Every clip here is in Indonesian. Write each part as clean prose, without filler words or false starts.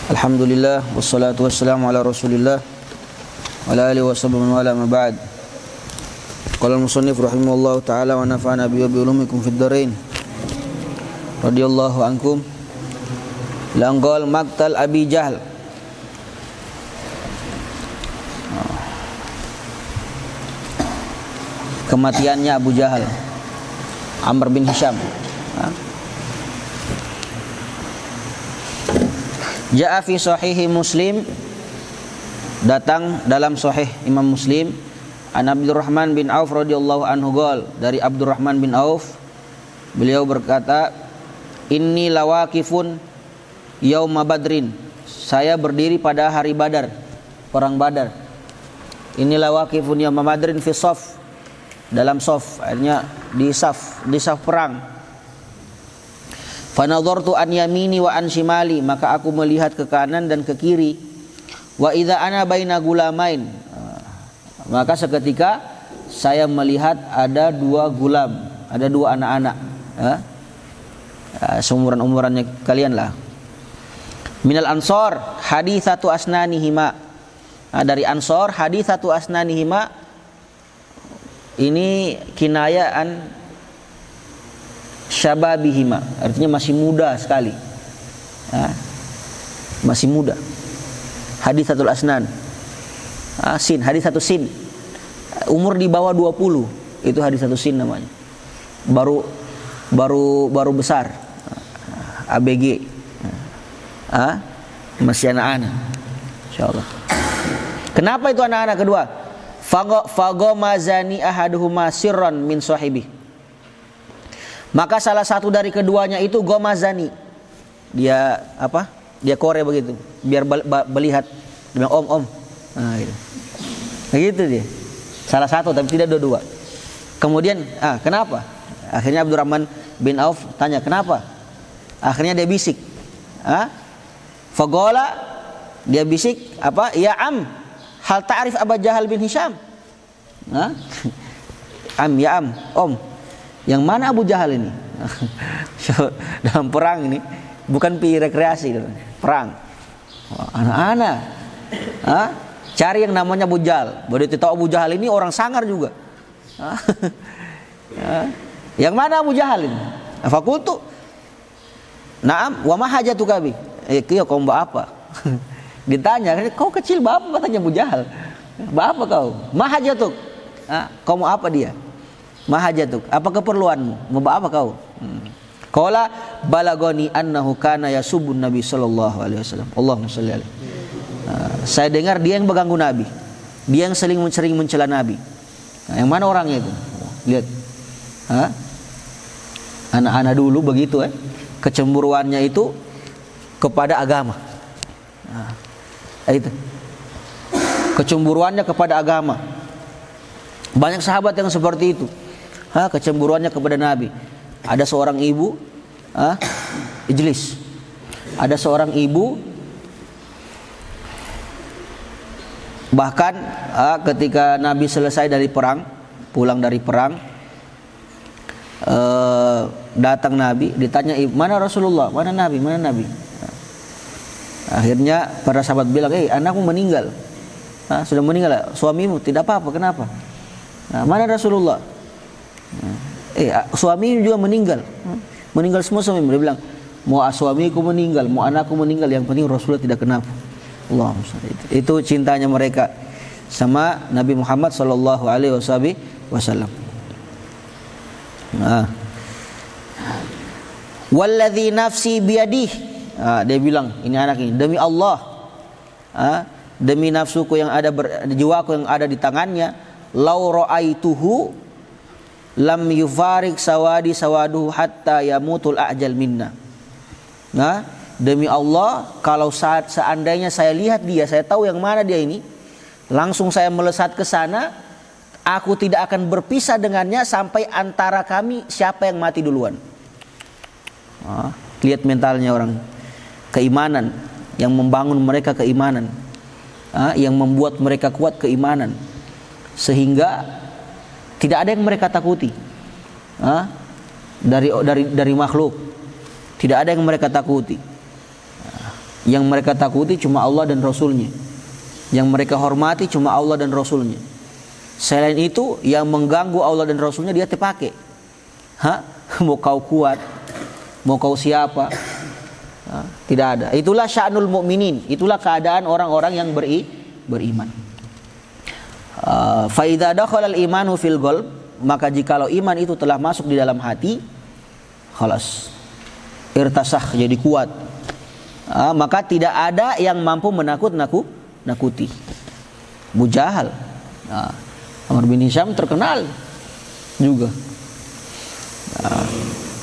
Alhamdulillah wassalatu wassalamu ala Rasulillah wa ala alihi washabbihi wa ala ma ba'd. Qala al-musannif rahimahullahu ta'ala wa nafa'ana bi ulumikum fid dharain. Radhiyallahu ankum. Langgol maktal Abi Jahl. Kematiannya Abu Jahal, Amr bin Hisham. Ja'a fi sahihi Muslim, datang dalam sahih Imam Muslim, an Abdurrahman bin Auf radhiyallahu anhu qol, dari Abdurrahman bin Auf, beliau berkata, inni lawaqifun yauma badrin, saya berdiri pada hari Badar, perang Badar. Inni lawaqifun yauma badrin fi shaf, dalam shaf, artinya di saf perang. Fanadhartu an yamini wa an shimali, maka aku melihat ke kanan dan ke kiri. Wa idza ana baina gulamain, maka seketika saya melihat ada dua gulam, ada dua anak-anak, seumuran-umurannya kalian lah. Minal ansor haditsatu asnanihima, dari ansor haditsatu asnanihima, ini kinayaan syababihima, artinya masih muda sekali, masih muda. Haditsatul asnan, sin, haditsatu sin, umur di bawah 20, itu haditsatu sin namanya. Baru besar, ABG, masih anak-anak, insyaallah. Kenapa itu anak-anak kedua? Fagomazani ahaduhuma sirran min sahibi, maka salah satu dari keduanya itu gomazani, dia apa? Dia kore begitu, biar melihat, dia bilang om, gitu. Begitu dia. Salah satu, tapi tidak dua-dua. Kemudian, kenapa? Akhirnya Abdurrahman bin Auf tanya, kenapa? Akhirnya dia bisik, fagola, dia bisik apa? Ya am, hal ta'rif Abu Jahal bin Hisham? Am, ya am, om. Yang mana Abu Jahal ini? Dalam perang ini, bukan pi rekreasi, perang. Anak-anak, cari yang namanya Abu Jahal. Begitu tahu Abu Jahal ini orang sangar juga. Yang mana Abu Jahal ini? Fakultu, naam, wa ma hajatuka bi? Iya, kau mbak apa? Ditanya, kau kecil bapak, katanya Abu Jahal. Bapak kau? Ma hajatuk? Kau mau apa dia? Mahajatuk, apa keperluanmu? Mau apa kau? Qala balagoni annahu kana yasubun Nabi sallallahu alaihi wasallam. Allahumma shalli alaihi. Saya dengar dia yang mengganggu Nabi. Dia yang sering mencela Nabi. Yang mana orangnya itu? Lihat. Anak-anak dulu begitu, kecemburuannya itu kepada agama. Itu. Kecemburuannya kepada agama. Banyak sahabat yang seperti itu. Kecemburuannya kepada Nabi. Ada seorang ibu, ijlis. Ada seorang ibu, bahkan ketika Nabi selesai dari perang, pulang dari perang, datang Nabi, ditanya, mana Rasulullah, mana Nabi, mana Nabi. Akhirnya para sahabat bilang, anakmu meninggal. Sudah meninggal, suamimu, tidak apa-apa, kenapa? Mana Rasulullah? Suami juga meninggal. Meninggal semua suami. Dia bilang, mau suamiku meninggal, mau anakku meninggal, yang penting Rasulullah tidak kenapa. Allahumma shalli. Itu cintanya mereka sama Nabi Muhammad sallallahu alaihi wasallam. Walladzi nafsi biyadih. Dia bilang, ini anak ini, demi Allah, demi nafsuku yang ada, jiwaku yang ada di tangannya, lau ra'aituhu lam yufarik sawaduhu hatta yamutul a'jal minna. Demi Allah, kalau seandainya saya lihat dia, saya tahu yang mana dia ini, langsung saya melesat ke sana, aku tidak akan berpisah dengannya sampai antara kami siapa yang mati duluan. Lihat mentalnya orang, keimanan yang membangun mereka, keimanan yang membuat mereka kuat, keimanan, sehingga tidak ada yang mereka takuti dari makhluk. Tidak ada yang mereka takuti. Yang mereka takuti cuma Allah dan Rasulnya. Yang mereka hormati cuma Allah dan Rasulnya. Selain itu, yang mengganggu Allah dan Rasulnya dia terpakai. Mau kau kuat, mau kau siapa, tidak ada. Itulah sya'nul mu'minin. Itulah keadaan orang-orang yang beriman. Fa idza dakhala al-imanu fil qalb, maka jikalau iman itu telah masuk di dalam hati, khalas, irtasah, jadi kuat. Maka tidak ada yang mampu nakuti. Abu Jahal, Amr bin Hisham terkenal juga.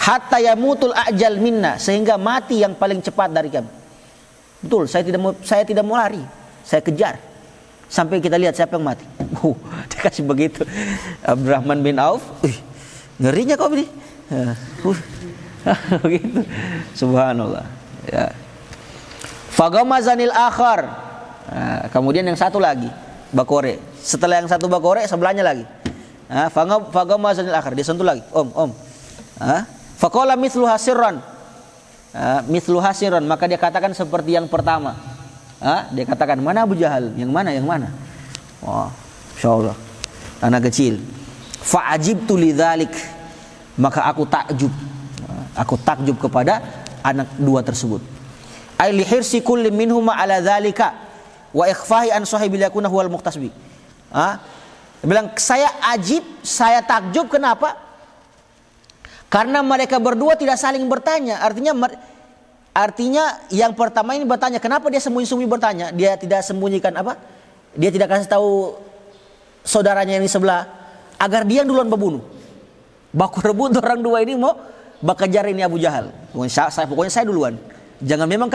Hatta yamutul ajal minna, sehingga mati yang paling cepat dari kami. Betul, saya tidak mau lari, saya kejar sampai kita lihat siapa yang mati. Dia kasih begitu. Abdurrahman bin Auf, ngerinya kau ini. Begitu. Subhanallah. Ya. Fagamazanil akhar. Kemudian yang satu lagi, Bakore. Setelah yang satu Bakore, sebelahnya lagi. Fagamazanil akhar, dia sentuh lagi. Om. Faqala mithlu hasirran. Mithlu hasirran, maka dia katakan seperti yang pertama. Dia katakan, mana Abu Jahal? Yang mana? Wah, insyaallah. Anak kecil. Fa'ajibtu lidzalik. Maka aku takjub kepada anak dua tersebut. Ai li hirsi kulli minhuma ala dzalika wa ikhfahi an sahibil yakuna huwal muqtasbi. Dia bilang, saya takjub, kenapa? Karena mereka berdua tidak saling bertanya. Artinya yang pertama ini bertanya, kenapa dia sembunyi-sembunyi bertanya? Dia tidak sembunyikan apa? Dia tidak kasih tahu saudaranya yang di sebelah agar dia yang duluan berbunuh. Baku rebut orang dua ini mau kejar ini Abu Jahal. Pokoknya saya duluan. Jangan memang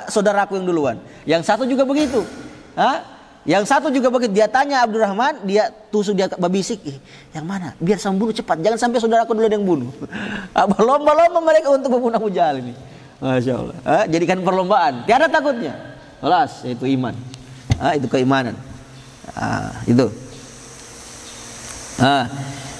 saudaraku yang duluan. Yang satu juga begitu. Yang satu juga begitu. Dia tanya Abdurrahman, dia tusuk, dia babisik. Yang mana? Biar saya bunuh cepat. Jangan sampai saudaraku dulu yang bunuh. Lomba-lomba mereka untuk membunuh Abu Jahal ini. Masya Allah. Jadikan perlombaan. Tiada takutnya. Kelas, itu iman. Itu keimanan. Itu.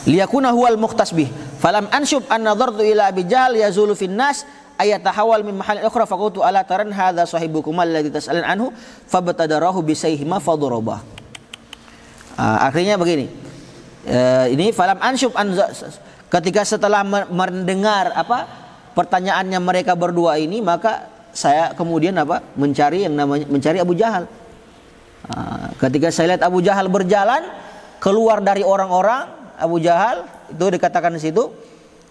Liyakuna huwal muqtasbih. Falam ansyub an nadartu ila Abi Jahal yazulu fin nas ayatahawal min mahal ukhra faqultu ala taran hadza sahibukum alladhi tas'alun anhu fabtadarahu bisayhima fadarabah. Akhirnya begini. Ini falam ansyub an, ketika setelah mendengar pertanyaannya mereka berdua ini, maka saya kemudian mencari Abu Jahal. Ketika saya lihat Abu Jahal berjalan keluar dari orang-orang, Abu Jahal itu dikatakan di situ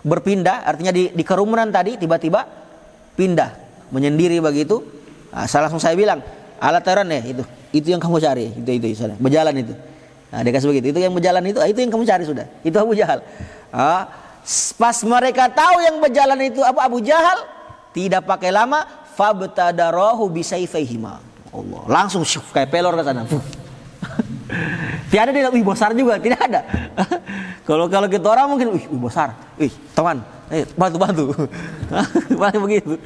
berpindah, artinya di kerumunan tadi tiba-tiba pindah menyendiri begitu. Langsung saya bilang, alat teran ya, itu yang kamu cari, itu sana, berjalan itu. Dia kasih begitu, itu yang berjalan itu yang kamu cari sudah, itu Abu Jahal. Pas mereka tahu yang berjalan itu Abu Jahal, tidak pakai lama, fabtadarahu bisayfihima. Allah, langsung kayak pelor ke sana. Tiada dia, besar juga, tidak ada. Kalau kita orang mungkin, besar, teman, bantu, begitu.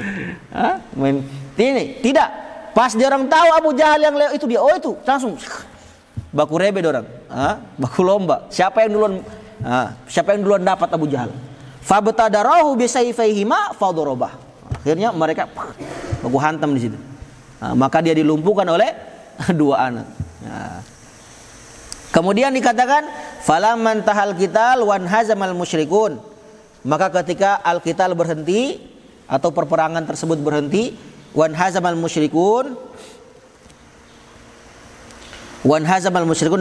Ini tidak. Pas dia orang tahu Abu Jahal yang lewat itu dia, itu langsung baku rebe orang, baku lomba. Siapa yang duluan dapat Abu Jahal? Fabtadarahu bisayfihima fadarabah. Akhirnya mereka baku hantam di situ. Maka dia dilumpuhkan oleh dua anak. Kemudian dikatakan falamman tahal qital wan hazamal musyrikun, maka ketika al-qital berhenti atau perperangan tersebut berhenti, wan hazamal musyrikun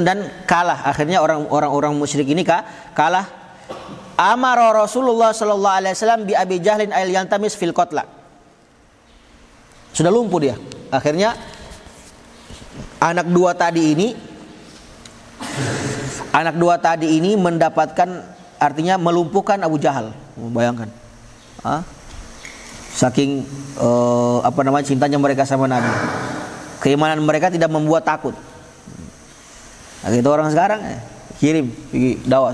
dan kalah, akhirnya orang musyrik ini kalah. Amara Rasulullah sallallahu alaihi wasallam bi Abi Jahlin ayl yantamis fil qatla. Sudah lumpuh dia. Akhirnya anak dua tadi ini mendapatkan, artinya melumpuhkan Abu Jahal. Bayangkan, saking cintanya mereka sama Nabi, keimanan mereka tidak membuat takut. Itu orang sekarang kirim pergi dakwah,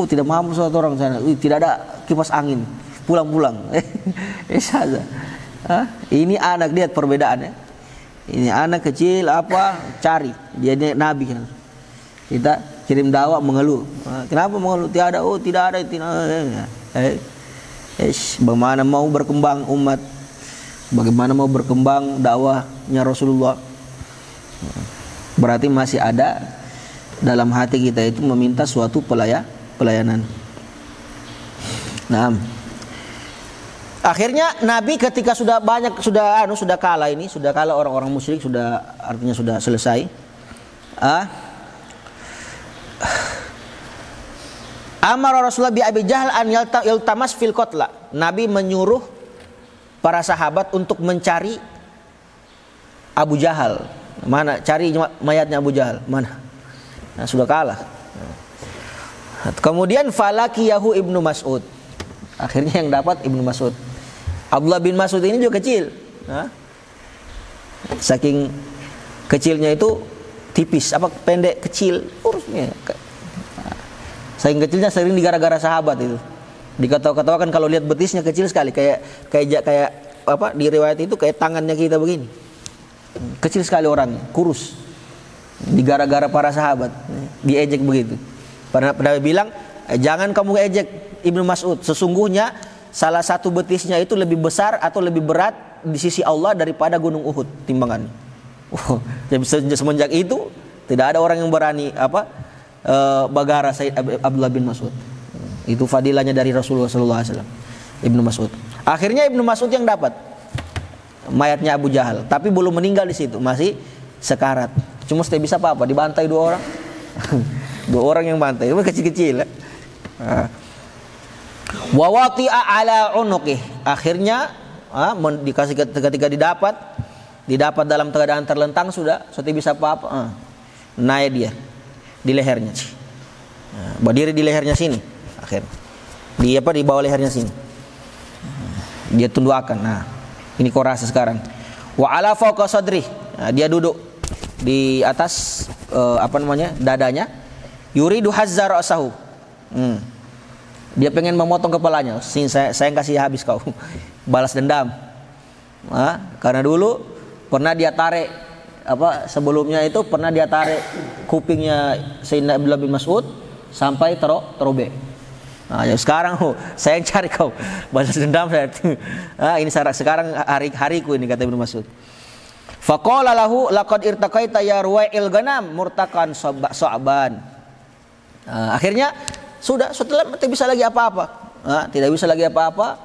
tidak mampu suatu orang sana, tidak ada kipas angin, pulang saja. Ini anak, lihat perbedaannya. Ini anak kecil cari dia Nabi kan. Kita kirim dakwah mengeluh. Kenapa mengeluh? Tidak ada. Bagaimana mau berkembang umat? Bagaimana mau berkembang dakwahnya Rasulullah? Berarti masih ada dalam hati kita itu meminta suatu pelayanan. Nah, akhirnya Nabi ketika sudah kalah orang-orang musyrik, artinya sudah selesai. Amar Rasulullah bi Abi Jahal an yaltamas fil qatla. Nabi menyuruh para sahabat untuk mencari Abu Jahal. Mana? Cari mayatnya Abu Jahal. Mana? Nah, sudah kalah. Kemudian falakiyahu Ibnu Mas'ud. Akhirnya yang dapat Ibnu Mas'ud. Abdullah bin Mas'ud ini juga kecil. Saking kecilnya itu tipis, pendek, kecil, urusnya. Saking kecilnya sering digara-gara sahabat itu. Diketawa-ketawakan kalau lihat betisnya kecil sekali, kayak di riwayat itu kayak tangannya kita begini. Kecil sekali orangnya, kurus. Digara-gara para sahabat, diejek begitu. Pernah bilang, jangan kamu ejek Ibnu Mas'ud. Sesungguhnya salah satu betisnya itu lebih besar atau lebih berat di sisi Allah daripada gunung Uhud timbangannya. Semenjak itu tidak ada orang yang berani bagara Sayyid Abdullah bin Mas'ud. Itu fadilahnya dari Rasulullah SAW. Ibnu Mas'ud. Akhirnya Ibnu Mas'ud yang dapat mayatnya Abu Jahal, tapi belum meninggal di situ, masih sekarat. Cuma tidak bisa apa-apa, dibantai 2 orang. 2 orang yang bantai, itu kecil-kecil. Wa wati'a ala unuqih. Akhirnya dikasih ketika didapat dalam keadaan terlentang, sudah tidak bisa apa-apa. Naik dia di lehernya, berdiri di lehernya sini, akhirnya di bawah lehernya sini, dia tundukkan. Nah, ini kau rasa sekarang. Wa ala fawqa sadri, dia duduk di atas dadanya. Yuridu hazza ra'sahu, dia pengen memotong kepalanya. Sini saya kasih habis kau, balas dendam. Karena dulu pernah dia tarik sebelumnya itu pernah dia tarik kupingnya Sayyidina Abdullah bin Mas'ud sampai terobek. Nah, ya sekarang saya yang cari kau, balas dendam saya. Ini sekarang hariku ini, kata Ibnu Mas'ud. Faqala lahu laqad irtaqaita ya ruwa'il ganam murtaqan sa'ban. Akhirnya setelah tidak bisa lagi apa-apa. Tidak bisa lagi apa-apa.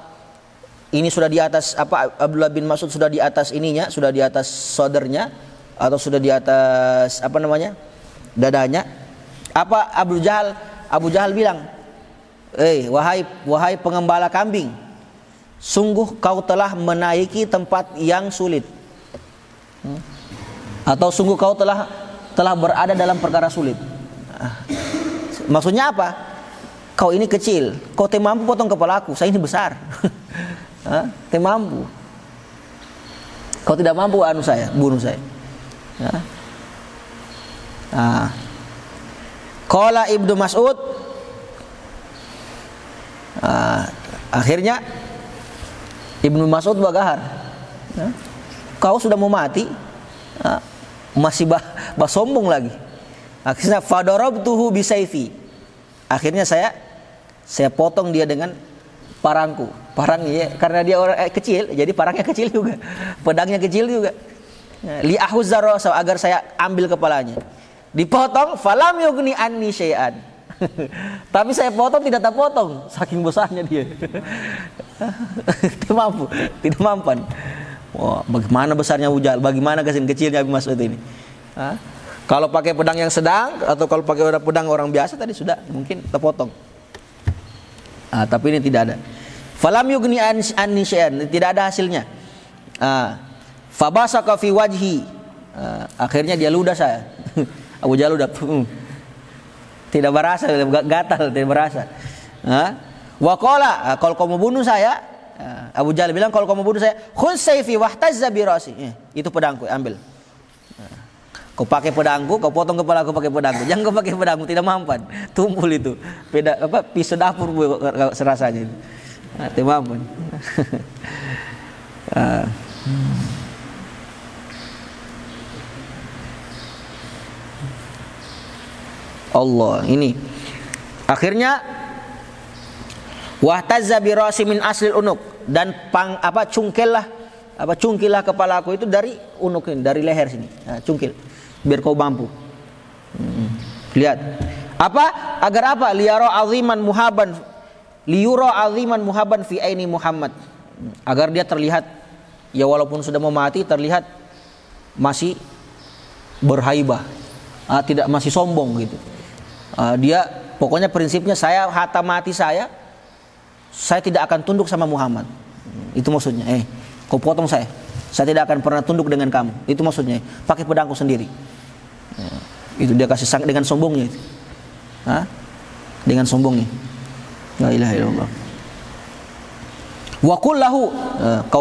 Ini sudah di atas Abdullah bin Mas'ud sudah di atas ininya, sudah di atas sodernya, atau sudah di atas dadanya. Abu Jahal bilang, wahai pengembala kambing, sungguh kau telah menaiki tempat yang sulit, atau sungguh kau telah berada dalam perkara sulit. Maksudnya apa? Kau ini kecil, kau tidak mampu potong kepalaku, saya ini besar. Tidak mampu. Kau tidak mampu bunuh saya. Qala Ibnu Mas'ud, akhirnya Ibnu Mas'ud bagahar. Kau sudah mau mati, masih sombong lagi. Akhirnya fadarabtuhu bisayfi. Akhirnya saya potong dia dengan parangku. Parangnya karena dia orang kecil, jadi parangnya kecil juga, pedangnya kecil juga. Li ahuzza ra'sa, agar saya ambil kepalanya. Dipotong, falam yughni anni syai'an. Tapi saya potong tidak terpotong, saking besarnya dia. Tidak mampan. Wah, bagaimana besarnya Abu Jahal, bagaimana kecilnya Ibnu Mas'ud ini. Kalau pakai pedang yang sedang atau kalau pakai pedang orang biasa tadi sudah mungkin terpotong. Tapi ini tidak ada. Falam yughni anni syai'an, tidak ada hasilnya. Fabasaka fi wajhi. Akhirnya dia ludah saya. Abu Jahal ludah. Tidak berasa, gatal, tidak berasa. Wa qala, kalau kamu bunuh saya, Abu Jahal bilang, kalau kamu bunuh saya, khudz sayfi wahtazza bi ra'si. Itu pedangku, ambil. Kau pakai pedangku, kau potong kepala aku pakai pedangku. Jangan kau pakai pedangku, tidak mampan. Tumpul itu. Pisau dapur serasanya itu. Tidak mampan. Allah ini. Akhirnya wahtazza bi ra'si min aslil unuk, dan cungkellah cungkilah kepalaku itu dari unuk ini, dari leher sini. Nah, cungkil biar kau mampu. Lihat. Agar apa? Liyuro aziman muhaban fi aini Muhammad. Agar dia terlihat, ya walaupun sudah mau mati, terlihat masih berhaibah, tidak masih sombong gitu. Dia pokoknya prinsipnya, saya hatta mati saya tidak akan tunduk sama Muhammad. Itu maksudnya. Kau potong saya tidak akan pernah tunduk dengan kamu. Itu maksudnya. Pakai pedangku sendiri. Itu dia kasih dengan sombongnya itu. Dengan sombongnya. La ilaha illallah. Wa qul lahu,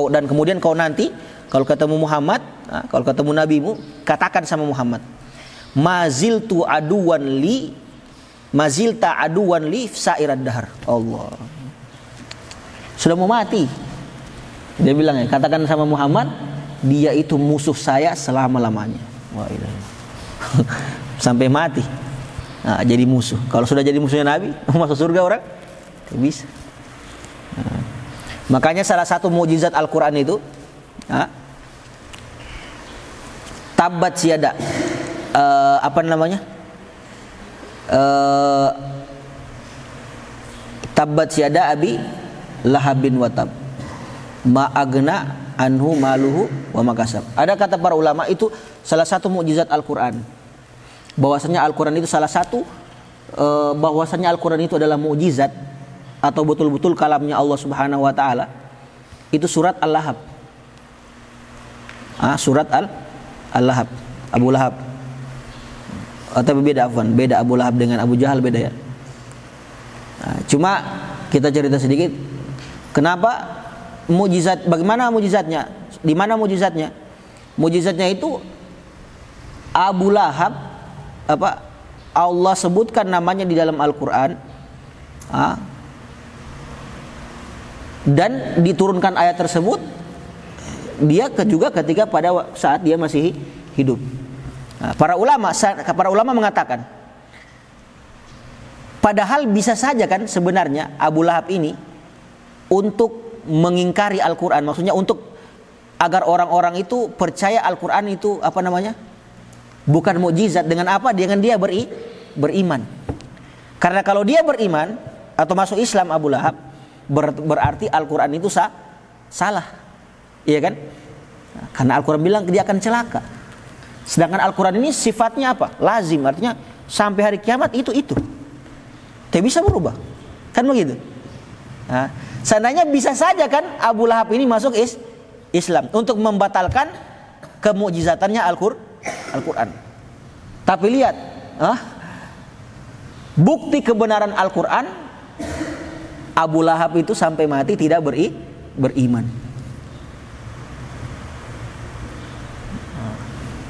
dan kemudian kau nanti kalau ketemu Muhammad, kalau ketemu nabimu, katakan sama Muhammad, mazilta aduwan li sairad dahar. Allah. Sudah mau mati. Dia bilang, katakan sama Muhammad, dia itu musuh saya selama-lamanya. Wah, sampai mati. Jadi musuh. Kalau sudah jadi musuhnya Nabi, masuk surga orang? Tidak bisa. Makanya salah satu mukjizat Al-Quran itu, tabbat siada, tabbat siada abi lahabin watab, ma'agna anhu maluhu wa makasab. Ada kata para ulama, itu salah satu mukjizat Al-Quran. Bahwasanya Al-Quran itu salah satu, bahwasanya Al-Quran itu adalah mukjizat atau betul-betul kalamnya Allah Subhanahu wa taala. Itu surat Al-Lahab. Surat Al-Lahab, Abu Lahab. Atau beda Abu Lahab dengan Abu Jahal beda ya. Cuma kita cerita sedikit. Kenapa mukjizat? Bagaimana mukjizatnya? Di mana mukjizatnya? Mukjizatnya itu Abu Lahab, Allah sebutkan namanya di dalam Al-Quran, dan diturunkan ayat tersebut dia juga ketika pada saat dia masih hidup. Para ulama mengatakan, padahal bisa saja kan sebenarnya Abu Lahab ini untuk mengingkari Al-Quran, maksudnya untuk agar orang-orang itu percaya Al-Quran itu bukan mukjizat. Dengan apa? Dengan dia beriman. Karena kalau dia beriman atau masuk Islam Abu Lahab, berarti Al-Quran itu salah. Iya kan? Karena Al-Quran bilang dia akan celaka. Sedangkan Al-Quran ini sifatnya apa? Lazim, artinya sampai hari kiamat itu. Tidak bisa berubah. Kan begitu? Seandainya bisa saja kan Abu Lahab ini masuk Islam untuk membatalkan kemukjizatannya Al-Quran. Tapi lihat, bukti kebenaran Al-Quran, Abu Lahab itu sampai mati tidak beriman.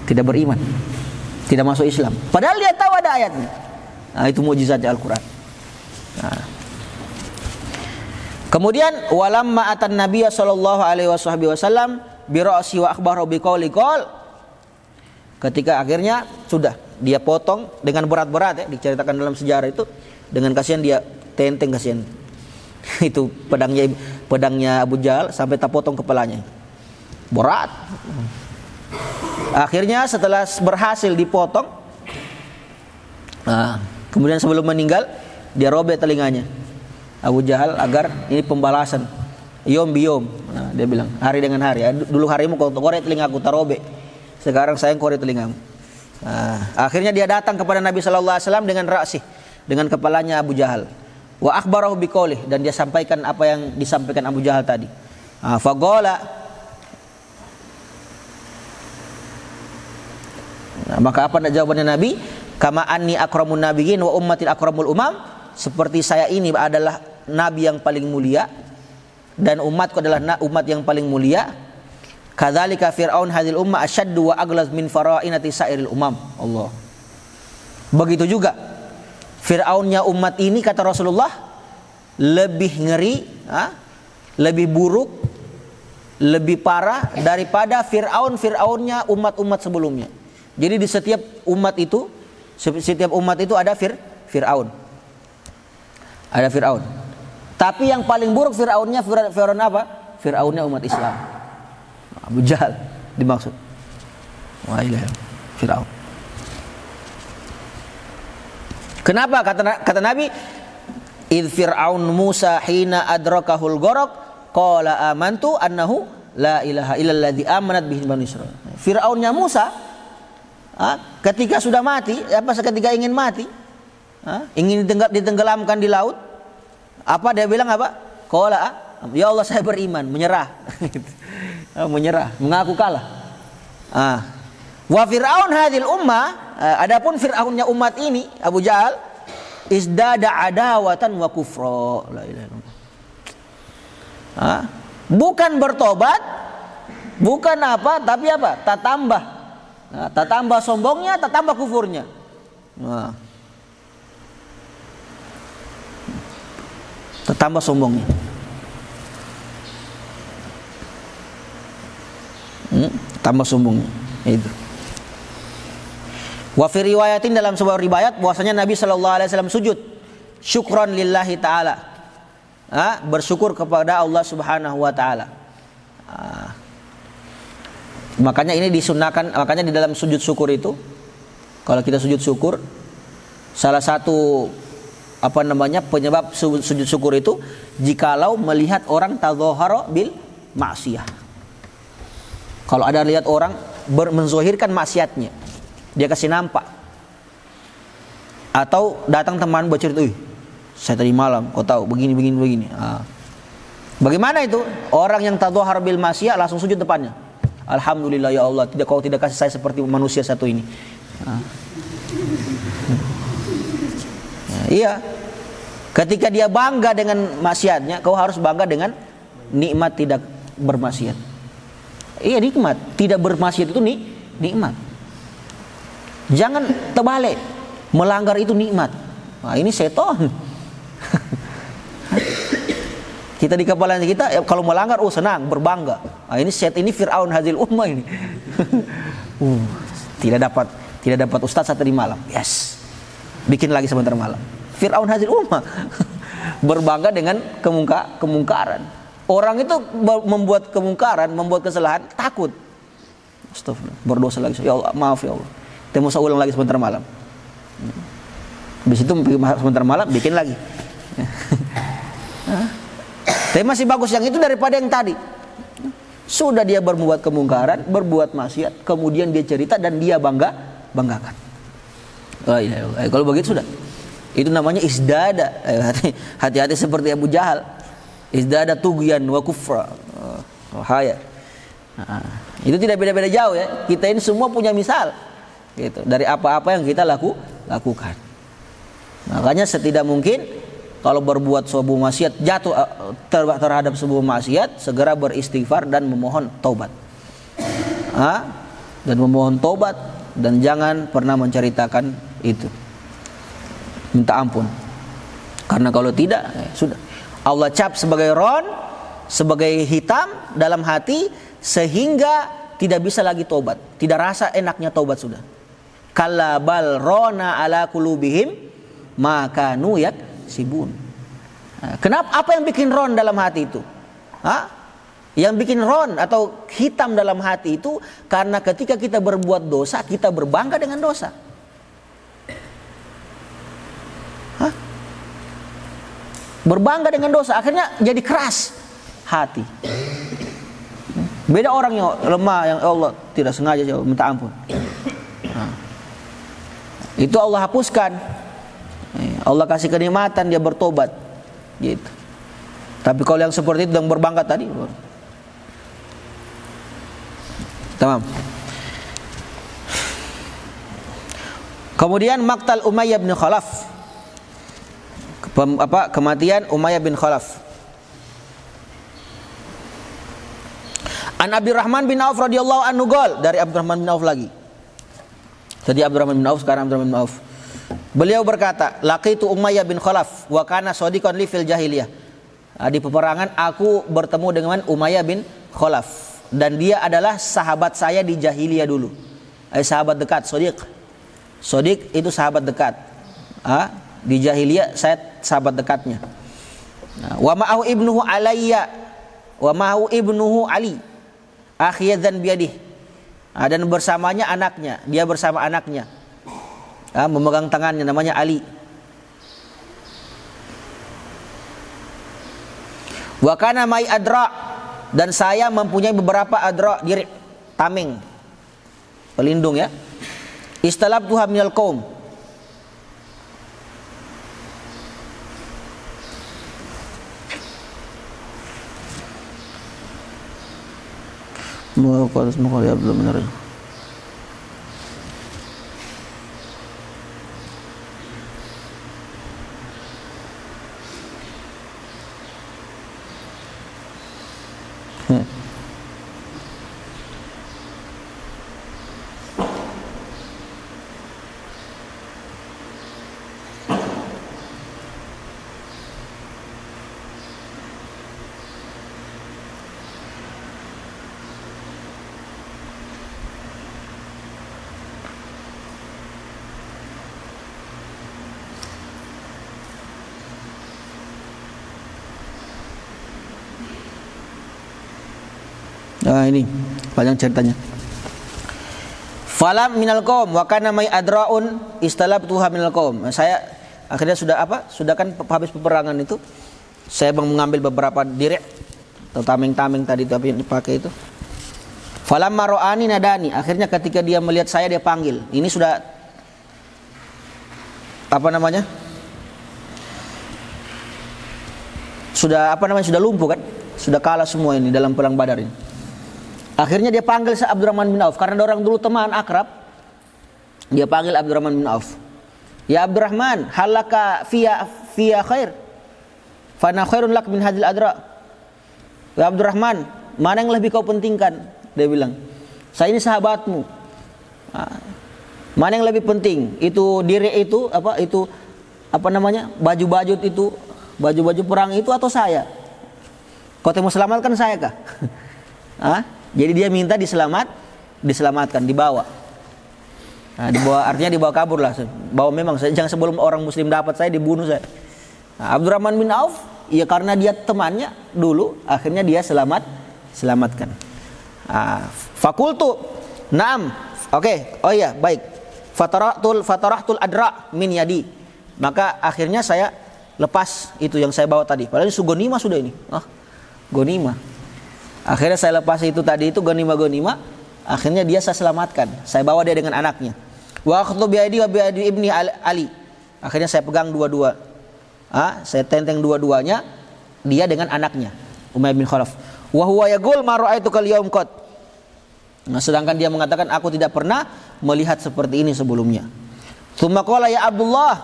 Tidak beriman, tidak masuk Islam. Padahal dia tahu ada ayatnya. Itu mukjizatnya Al-Quran. Kemudian walamma atan Nabiy sallallahu alaihi wasallam bi ra'si wa akhbaro bi qauli qol. Ketika akhirnya sudah dia potong dengan berat-berat ya, diceritakan dalam sejarah itu, dengan kasihan dia tenteng kasihan. Itu pedangnya Abu Jahal sampai tak potong kepalanya. Berat. Akhirnya setelah berhasil dipotong, kemudian sebelum meninggal dia robek telinganya Abu Jahal agar ini pembalasan. Yom biyom, dia bilang hari dengan hari. Dulu harimu kau korek telingaku tak robek. Sekarang saya korek telingamu. Akhirnya dia datang kepada Nabi sallallahu alaihi wasallam dengan ra'sih, dengan kepalanya Abu Jahal. Wa akhbarahu biqaulih, dan dia sampaikan apa yang disampaikan Abu Jahal tadi. Faqala, maka apa jawabannya Nabi? Kama anni akramun nabiyyin wa ummatil akramul umam, seperti saya ini adalah nabi yang paling mulia dan umatku adalah umat yang paling mulia. Kadzalika fir'aun hadhil ummah asyaddu wa aghlaz min fara'inati sairil umam. Allah. Begitu juga Fir'aunnya umat ini, kata Rasulullah, lebih ngeri, lebih buruk, lebih parah daripada Fir'aunnya umat-umat sebelumnya. Jadi di setiap umat itu ada Fir'aun. Ada Fir'aun. Tapi yang paling buruk Fir'aunnya Fir'aun apa? Fir'aunnya umat Islam. Abu Jahal dimaksud. Wah, ilah Firaun. Kenapa kata Nabi? Idh Fir'aun Musa hina adrakahul gharaq qala amantu annahu la ilaha illalladzi amanat bihi bani Israil. Fir'aunnya Musa ketika sudah mati, ketika ingin mati, ingin ditenggelamkan di laut, apa dia bilang apa? Qala, ya Allah saya beriman, menyerah. Menyerah, mengaku kalah. Wa Fir'aun hadhil ummah, adapun Fir'aunnya umat ini, Abu Jahal, isdada adawatan wa kufra. La ilaha illallah. Bukan bertobat, bukan apa, tapi apa? Tak tambah. Tak tambah sombongnya, tak tambah kufurnya. Tak tambah sombongnya. Tambah sombongnya. Itu. Wa fi riwayatin, dalam sebuah riwayat bahwasanya Nabi sallallahu alaihi wasallam sujud syukran lillahi taala. Bersyukur kepada Allah Subhanahu wa taala. Makanya ini disunahkan, makanya di dalam sujud syukur itu, kalau kita sujud syukur, salah satu penyebab sujud syukur itu jikalau melihat orang tadzahara bil maksiyah. Kalau ada lihat orang menzohirkan maksiatnya, dia kasih nampak. Atau datang teman bercerita, saya tadi malam, kau tahu begini. Bagaimana itu? Orang yang tadzahar bil maksiyah langsung sujud depannya. Alhamdulillah ya Allah, kau tidak kasih saya seperti manusia satu ini. Iya. Ketika dia bangga dengan maksiatnya, kau harus bangga dengan nikmat tidak bermaksiat. Iya, nikmat tidak bermaksiat itu nikmat. Jangan terbalik, melanggar itu nikmat. Ini setan. Kita di kepala kita kalau melanggar senang, berbangga. Ini Fir'aun hadil ummah ini. Tidak dapat ustaz tadi malam. Yes. Bikin lagi sebentar malam. Fir'aun hadil ummah. Berbangga dengan kemungkaran. Orang itu membuat kemungkaran, membuat kesalahan, takut. Astagfirullah, berdosa lagi. Ya Allah, maaf ya Allah. Kita mau ulang lagi sebentar malam. Habis itu sebentar malam bikin lagi. Tapi masih bagus yang itu daripada yang tadi. Sudah dia berbuat kemungkaran, berbuat maksiat, kemudian dia cerita dan dia banggakan. Kalau begitu sudah. Itu namanya isdada. Hati-hati seperti Abu Jahal. Isdada tughyan wa kufra. Bahaya. Itu tidak beda-beda jauh ya. Kita ini semua punya misal. Gitu. Dari apa-apa yang kita lakukan. Makanya setidak mungkin kalau berbuat sebuah maksiat, jatuh terhadap sebuah maksiat, segera beristighfar dan memohon taubat. Dan memohon taubat, dan jangan pernah menceritakan itu. Minta ampun. Karena kalau tidak, sudah. Allah cap sebagai ron, sebagai hitam dalam hati, sehingga tidak bisa lagi taubat. Tidak rasa enaknya taubat sudah. Kalla bal rona ala qulubihim maka nuyak sibun. Kenapa? Apa yang bikin ron dalam hati itu? Yang bikin ron atau hitam dalam hati itu karena ketika kita berbuat dosa, kita berbangga dengan dosa. Berbangga dengan dosa, akhirnya jadi keras hati. Beda orang yang lemah, yang Allah tidak sengaja minta ampun. Itu Allah hapuskan. Allah kasih kenikmatan, dia bertobat. Gitu. Tapi kalau yang seperti itu yang berbangga tadi, tamam. Kemudian maktal Umayyah bin Khalaf. Kematian Umayyah bin Khalaf. An Abdurrahman bin Auf radhiyallahu anhu qol, dari Abdurrahman bin Auf lagi. Tadi Abdurrahman bin Auf, sekarang Abdurrahman bin Auf. Beliau berkata, laqitu Umayyah bin Khalaf wa kana shadiqan li fil jahiliyah. Di peperangan aku bertemu dengan Umayyah bin Khalaf dan dia adalah sahabat saya di jahiliyah dulu. Sahabat dekat, shadiq. Shadiq itu sahabat dekat. Di jahiliyah saya sahabat dekatnya. Wa ma'ahu ibnuhu alayya wa ma'ahu ibnuhu Ali. akhiyadzan biyadih. Dan bersamanya anaknya, dia bersama anaknya. Memegang tangannya, namanya Ali. Wa kana mai adra, dan saya mempunyai beberapa adra, diri, tameng, pelindung ya. Istalabtuha minal qaum. Ya belum benar. Ini panjang ceritanya. Falam minal qaum wa kana mai adraun istalabtuha minal qaum. Saya akhirnya sudah kan habis peperangan itu, saya mengambil beberapa direk atau tameng-tameng tadi itu apa yang dipakai itu. Falamma ra'ani nadani, akhirnya ketika dia melihat saya dia panggil. Ini sudah sudah lumpuh kan? Sudah kalah semua ini dalam perang Badar ini. Akhirnya dia panggil Abdurrahman bin Auf, karena ada orang dulu teman akrab. Dia panggil Abdurrahman bin Auf. Ya Abdurrahman, halaka fiya khair. Fana khairun lak min hadil adra. Ya Abdurrahman, mana yang lebih kau pentingkan? Dia bilang, saya ini sahabatmu. Mana yang lebih penting? Itu diri itu baju-baju itu, baju-baju perang itu atau saya? Kau mau selamatkan saya kah? Jadi dia minta diselamatkan, dibawa. Artinya dibawa kabur lah. Bawa memang, jangan sebelum orang muslim dapat saya dibunuh saya. Abdurrahman bin Auf, ya karena dia temannya dulu, akhirnya dia selamatkan. Fakultu, naam, oke, oh iya, baik. Fatarahtul adra min yadi. Maka akhirnya saya lepas itu yang saya bawa tadi. Padahal ini gonima sudah ini. Gonima. Akhirnya saya lepas itu tadi itu gonima. Akhirnya dia saya selamatkan. Saya bawa dia dengan anaknya. Wa akhadhu bi aidi wa bi aidi ibni Ali. Akhirnya saya pegang dua-dua. Saya tenteng dua-duanya, dia dengan anaknya, Umayyah bin Khalaf. Wa huwa yaqul ma ra'aitu kal yaum qad. Sedangkan dia mengatakan aku tidak pernah melihat seperti ini sebelumnya. Tsumma qala ya Abdullah.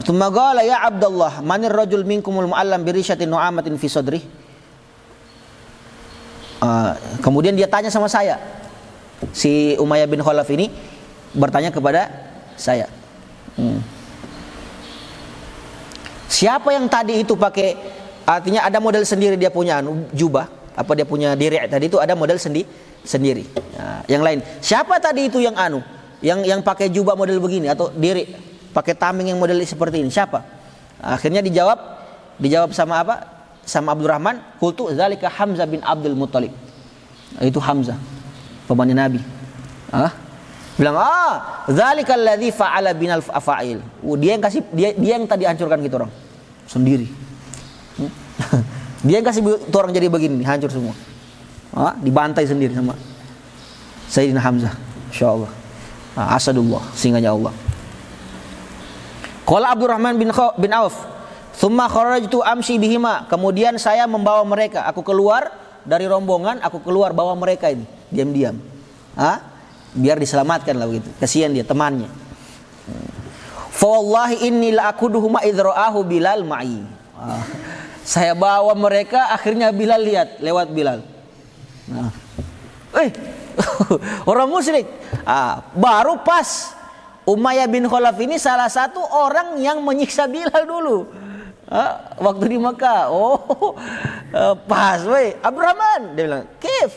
Tsumma qala ya Abdullah, manir rajul minkumul mu'allam bi rishatin nu'amatin fi sadrih. Kemudian dia tanya sama saya. Si Umayyah bin Khalaf ini bertanya kepada saya. Siapa yang tadi itu pakai, artinya ada model sendiri dia punya jubah, dia punya diri tadi itu ada model sendiri. Yang lain, siapa tadi itu yang yang pakai jubah model begini atau diri pakai tameng yang model seperti ini? Siapa? Akhirnya dijawab sama sama Abdurrahman, qultu zalika Hamzah bin Abdul Muttalib. Itu Hamzah, pamannya Nabi. Bilang, zalikal ladzi fa'ala binal afa'il. Dia yang tadi hancurkan kita orang sendiri. Dia yang kasih kita orang jadi begini, hancur semua. Dibantai sendiri sama Sayyidina Hamzah, insyaallah. Asadullah, singanya Allah. Qala Abdurrahman bin Auf, "Tsumma kharajtu amshi bihima." Kemudian saya membawa mereka, aku keluar dari rombongan, aku keluar bawa mereka ini diam-diam. Biar diselamatkan lah begitu. Kasihan dia temannya. Fa wallahi inni la akuduhuma idra'ahu Bilal ma'i. Saya bawa mereka, akhirnya Bilal lihat, lewat Bilal. Orang musyrik. Baru pas Umayyah bin Khalaf ini salah satu orang yang menyiksa Bilal dulu. Waktu di Mekah. Pas Abdurrahman, dia bilang, "Kif?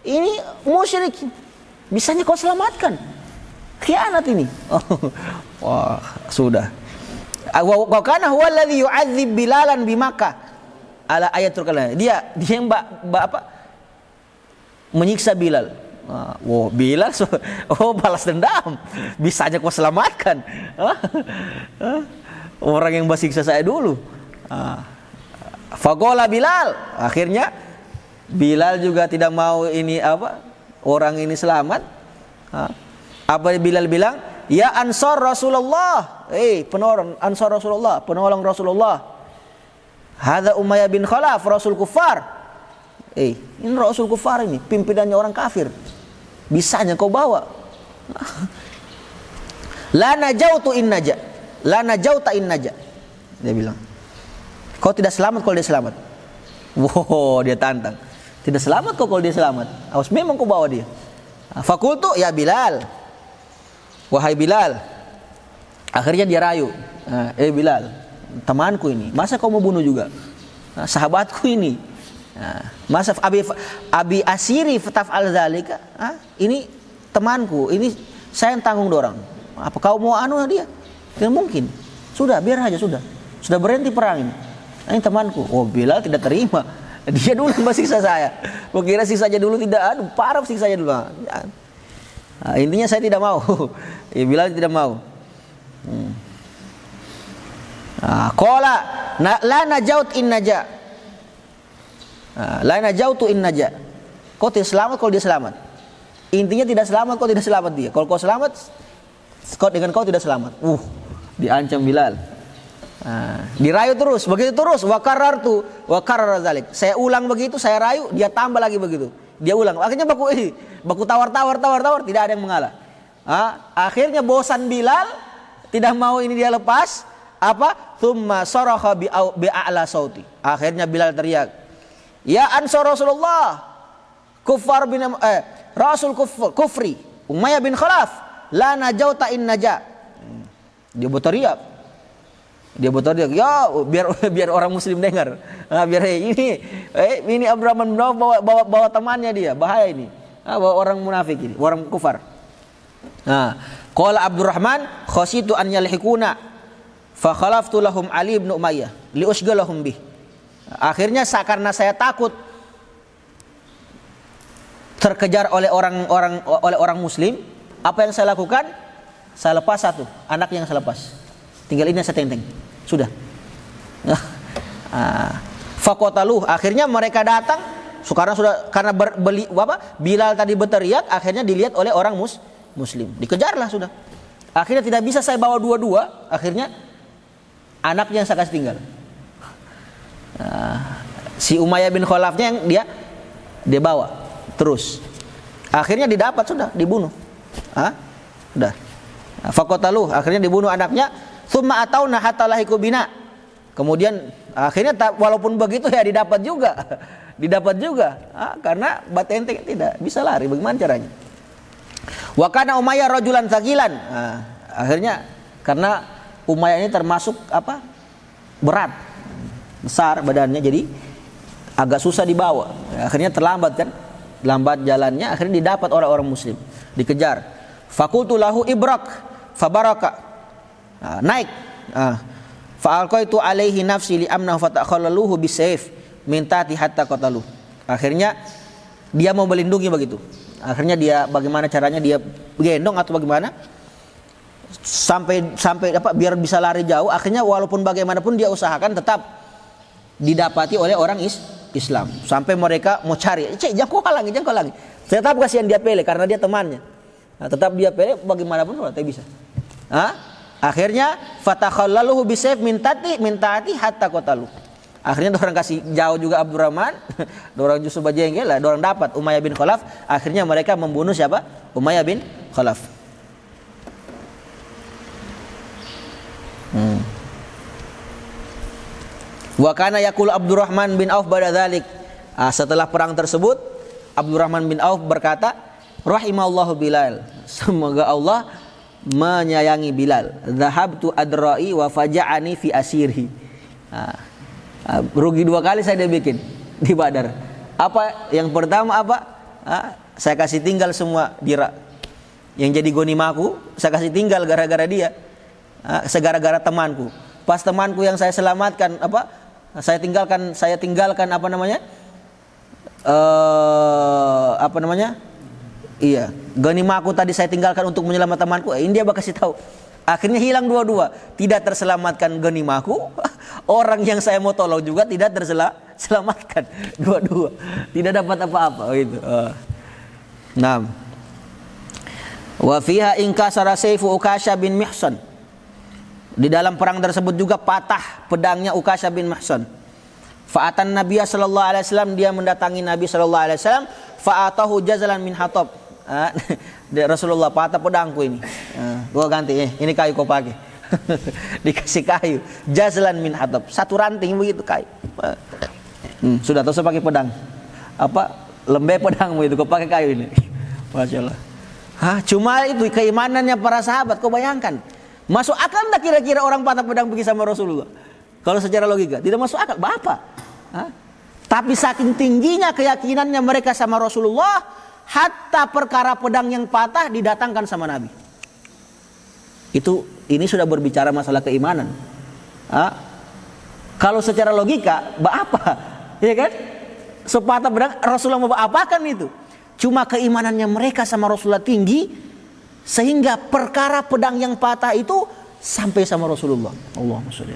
Ini musyrik. Bisanya kau selamatkan. Khianat ini." Wah, sudah. Wa kana huwa alladhi yu'adzib Bilalan bi Makkah. Ala ayatul kalam. Dia yang menyiksa Bilal. Wow, Bilal, balas dendam. Bisanya kau selamatkan. Orang yang bersiksa saya dulu. Faqala Bilal. Akhirnya Bilal juga tidak mau ini orang ini selamat. Apa Bilal bilang? Ya Ansar Rasulullah. Penolong Ansar Rasulullah, penolong Rasulullah. Hadza Umayyah bin Khalaf, Rasul kufar. Ini Rasul kufar ini, pimpinannya orang kafir. Bisanya kau bawa. La najautu in naja. La najauta in naja. Dia bilang. Kau tidak selamat kalau dia selamat. Wow, dia tantang. Tidak selamat kau kalau dia selamat. Awas memang kau bawa dia. Fakultu ya Bilal. Wahai Bilal. Akhirnya dia rayu. Bilal, temanku ini, masa kau mau bunuh juga? Sahabatku ini. Masa abi asiri taf'al zalika? Ini temanku, ini saya yang tanggung dorang. Apa kau mau anu dia? Tidak mungkin. Sudah, biar aja sudah. Sudah berhenti perang ini. Ini temanku. Oh, Bilal tidak terima. Dia dulu siksa saya. Kira siksanya dulu tidak, parah siksanya dulu. Intinya saya tidak mau. Bilal tidak mau. Qala la najaut in naja. La najautu in naja. Kau tidak selamat kalau dia selamat. Intinya tidak selamat kalau tidak selamat dia. Kalau kau selamat, dengan kau tidak selamat. Diancam Bilal. Dirayu terus, begitu terus. Wa qarartu wa qarara zalik. Saya ulang begitu, saya rayu, dia tambah lagi begitu. Dia ulang. Akhirnya baku tawar, tidak ada yang mengalah. Akhirnya bosan Bilal, tidak mau ini dia lepas. Thumma saraha bi'a'la sauti. Akhirnya Bilal teriak, ya Ansar Rasulullah, kufar bin Rasul kufri, Umayyah bin Khalaf, la najauta in naja. Dia berteriak, ya biar orang muslim dengar. Biar ini Abdurrahman bin Auf bawa temannya dia, bahaya ini. Bawa orang munafik ini, orang kufar. Qala Abdurrahman khasitu an yalhikuna fa khalaftu lahum Ali bin Umayyah li usgalahum bih. Akhirnya karena saya takut terkejar oleh orang muslim, apa yang saya lakukan? Saya lepas satu, anak yang saya lepas. Tinggal ini saya tenteng. Sudah. Faqataluh, akhirnya mereka datang karena Bilal tadi berteriak, akhirnya dilihat oleh orang muslim. Dikejarlah sudah. Akhirnya tidak bisa saya bawa dua-dua, akhirnya anaknya yang saya kasih tinggal. Si Umayyah bin Khalafnya yang dia bawa terus. Akhirnya didapat sudah, dibunuh. Sudah. Faqataluh, akhirnya dibunuh anaknya. Tsumma atauna hatta lahiqu bina. Kemudian akhirnya walaupun begitu ya didapat juga. Karena batenteng tidak bisa lari, bagaimana caranya? Wa kana Umayyah rajulan tsaqilan. Akhirnya karena Umayyah ini termasuk berat, besar badannya, jadi agak susah dibawa. Akhirnya terlambat kan? Lambat jalannya, akhirnya didapat oleh orang muslim. Dikejar. Fakultu lahu ibrak fabaraka. Naik. Fa'alqaitu alaihi nafsi li amnahu fatakhallaluhu bisayf min tahti hatta qatalu. Akhirnya dia mau melindungi begitu. Akhirnya dia bagaimana caranya, dia gendong atau bagaimana sampai biar bisa lari jauh. Akhirnya walaupun bagaimanapun dia usahakan tetap didapati oleh orang Islam. Sampai mereka mau cari, jangan kau halangi. Tetap kasihan dia pilih karena dia temannya. Tetap dia pilih bagaimanapun tidak bisa. Akhirnya fatakhallaluhu bisayf min tahti hatta qatalu. Akhirnya orang kasih jauh juga Abdurrahman, orang justru bajengkel lah, orang dapat Umayyah bin Khalaf. Akhirnya mereka membunuh siapa? Umayyah bin Khalaf. Wa kana yaqul Abdurrahman bin Auf ba'da dzalik. Setelah perang tersebut, Abdurrahman bin Auf berkata, rahimallahu Bilal. Semoga Allah menyayangi Bilal. Dhahabtu adrai wa faja'ani fi asirhi. Rugi dua kali saya bikin di Badar. Yang pertama saya kasih tinggal semua dira. Yang jadi gonimaku saya kasih tinggal gara-gara dia. Segara-gara temanku. Pas temanku yang saya selamatkan saya tinggalkan apa namanya? Iya, ghanimahku tadi saya tinggalkan untuk menyelamatkan temanku. Ini dia bakal kasih tahu. Akhirnya hilang dua-dua. Tidak terselamatkan ghanimahku. Orang yang saya mau tolong juga tidak terselamatkan. Dua-dua. Tidak dapat apa-apa gitu. Naam. Wa fiha inkasara sayfu Ukasha bin Mihsan. Di dalam perang tersebut juga patah pedangnya Ukasha bin Mihsan. Fa'atan Nabiya sallallahu alaihi wasallam, dia mendatangi Nabi sallallahu alaihi wasallam, fa'atahu jazalan min hatab. Rasulullah, patah pedangku ini. Gua ganti, ini kayu kau pakai. Dikasih kayu, jazalan min hatab. Satu ranting begitu kayu. Sudah tahu saya pakai pedang. Apa? Lembek pedangmu itu kau pakai kayu ini. Masya Allah. Cuma itu keimanannya para sahabat. Kau bayangkan, masuk akal tak kira-kira orang patah pedang pergi sama Rasulullah? Kalau secara logika tidak masuk akal. Bapak. Tapi saking tingginya keyakinannya mereka sama Rasulullah, hatta perkara pedang yang patah didatangkan sama Nabi. Ini sudah berbicara masalah keimanan. Kalau secara logika, apa? Ya kan? Sepatah pedang Rasulullah mau apakan itu? Cuma keimanannya mereka sama Rasulullah tinggi, sehingga perkara pedang yang patah itu sampai sama Rasulullah. Allahumma sholli.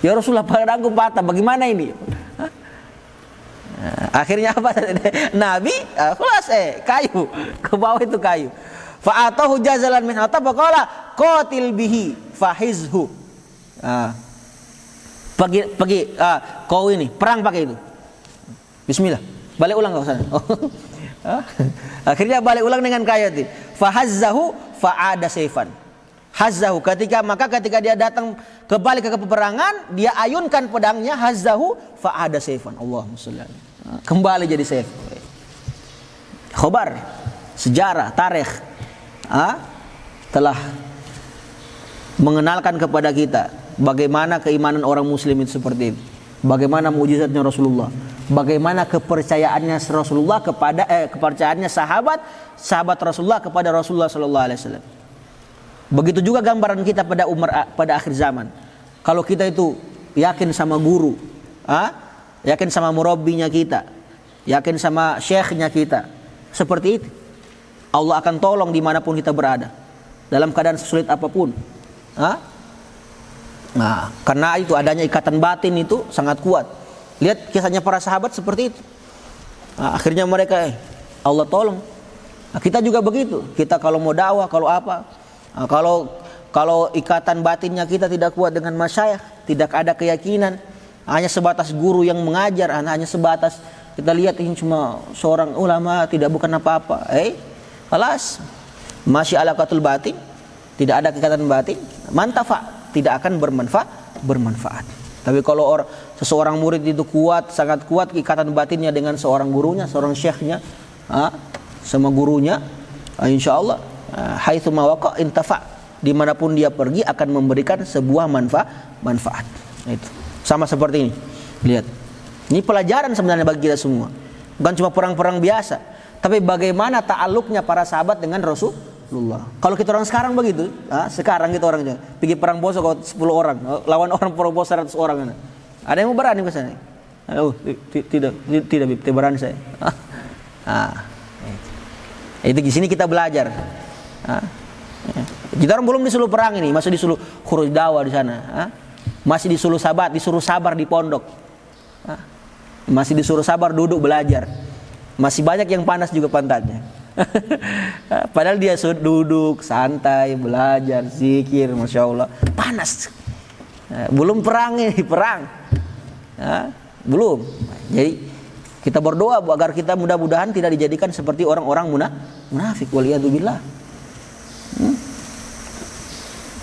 Ya Rasulullah, pedangku patah, bagaimana ini? Akhirnya apa? Nabi kayu, ke bawah itu kayu. Fa'atahu jazalan min hatab, faqala qatil bihi fahizhu. Pergi kau ini perang pakai itu. Bismillah. Balik ulang kau sana. Akhirnya balik ulang dengan kayu itu. Fahazzahu fa'ada sayfan. Hazzahu, ketika dia datang kembali ke peperangan, dia ayunkan pedangnya, hazzahu fa'ada sayfan. Allahumma sholli alaihi. Kembali jadi sayf. Khobar, sejarah, tarikh telah mengenalkan kepada kita bagaimana keimanan orang muslim itu seperti itu. Bagaimana mukjizatnya Rasulullah, bagaimana kepercayaannya Rasulullah kepercayaannya sahabat Rasulullah kepada Rasulullah sallallahu alaihi wasallam. Begitu juga gambaran kita pada akhir zaman. Kalau kita itu yakin sama guru, yakin sama murabbinya kita, yakin sama syekhnya kita, seperti itu, Allah akan tolong dimanapun kita berada, dalam keadaan sesulit apapun. Karena itu adanya ikatan batin itu sangat kuat. Lihat kisahnya para sahabat seperti itu. Akhirnya mereka Allah tolong. Kita juga begitu. Kita kalau mau dakwah, kalau apa, kalau ikatan batinnya kita tidak kuat dengan masyayikh, tidak ada keyakinan, hanya sebatas guru yang mengajar, hanya sebatas kita lihat ini cuma seorang ulama, bukan apa-apa. Alas, masih alaqatul batin, tidak ada ikatan batin, mantafa, tidak akan bermanfaat. Tapi kalau seseorang murid itu sangat kuat ikatan batinnya dengan seorang gurunya, seorang syekhnya, sama gurunya, insyaallah haitsu ma waqa intafa, dimanapun dia pergi akan memberikan sebuah manfaat. Itu sama seperti ini. Lihat, ini pelajaran sebenarnya bagi kita semua. Bukan cuma perang-perang biasa, tapi bagaimana ta'alluqnya para sahabat dengan Rasulullah. Kalau kita orang sekarang begitu, sekarang kita orangnya pergi perang bos kalau 10 orang, lawan orang bos 100 orang. Ada yang mau berani ke sana? Tidak berani saya. Itu di sini kita belajar. Kita orang belum disuruh perang ini, masih disuruh khuruj dakwah di sana. Masih disuruh sabar di pondok. Masih disuruh sabar duduk belajar. Masih banyak yang panas juga pantatnya. Padahal dia duduk santai belajar zikir, masya Allah, panas. Belum perang ini, perang. Belum. Jadi kita berdoa agar kita mudah-mudahan tidak dijadikan seperti orang-orang munafik. Waliyadzubillah.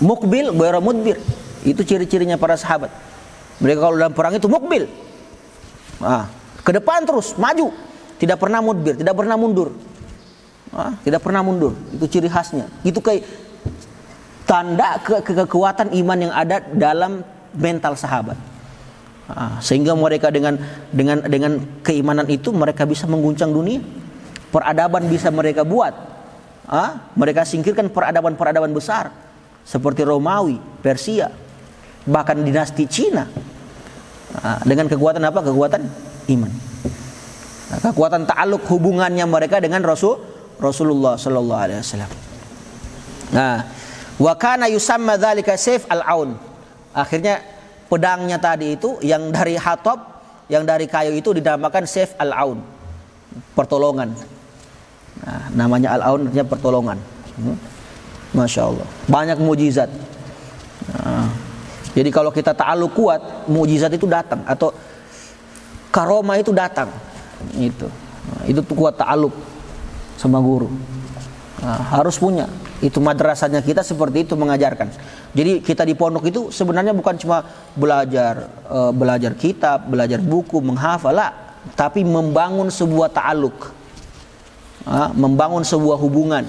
Mukbil ghairu mudbir. Itu ciri-cirinya para sahabat. Mereka kalau dalam perang itu mukbil. Ke depan terus, maju. Tidak pernah mudbir, tidak pernah mundur. Tidak pernah mundur. Itu ciri khasnya. Itu kayak tanda kekuatan iman yang ada dalam mental sahabat. Sehingga mereka dengan keimanan itu mereka bisa mengguncang dunia. Peradaban bisa mereka buat. Mereka singkirkan peradaban besar seperti Romawi, Persia, bahkan dinasti Cina. Dengan kekuatan apa? Kekuatan iman. Nah, kekuatan ta'alluq hubungannya mereka dengan Rasulullah sallallahu alaihi wasallam. Nah, wa kana yusamma dzalika sayf al-aun. Akhirnya pedangnya tadi itu yang dari hatab, yang dari kayu itu dinamakan sayf al-aun, pertolongan. Nah, namanya al-aun artinya pertolongan. Masya Allah, banyak mukjizat. Nah, jadi kalau kita ta'alluq kuat, mukjizat itu datang atau karomah itu datang. Itu tuh kuat ta'alluq sama guru. Nah, harus punya. Itu madrasahnya kita seperti itu mengajarkan. Jadi kita di pondok itu sebenarnya bukan cuma belajar kitab, belajar buku, menghafal, tapi membangun sebuah ta'alluq. Membangun sebuah hubungan.